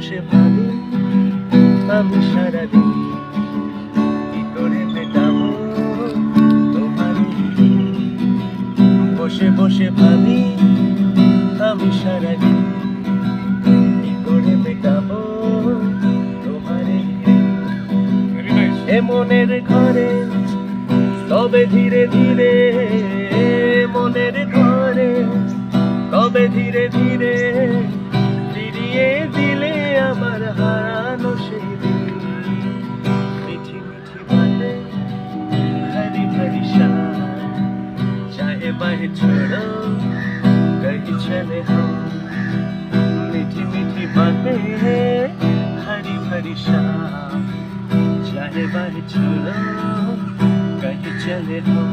বসে ভাবি আমি সারাদিন কি করে মেটাবো তোমার বসে বসে ভাবি আমি সারাদিন কি করে মেটাবো তোমার এ মনের ঘরে তবে ধীরে ধীরে মনের ঘরে তবে ধীরে ধীরে ফিরিয়ে দিলে আমার হারানো সেই দিন। মিঠি মিঠি বাতে भरी भरी शाम चाहे बाहें छोड़ो कहीं चले हम मीठी मीठी बातें हरी भरी शाम चाहे बाहें छोड़ो कहीं चले हम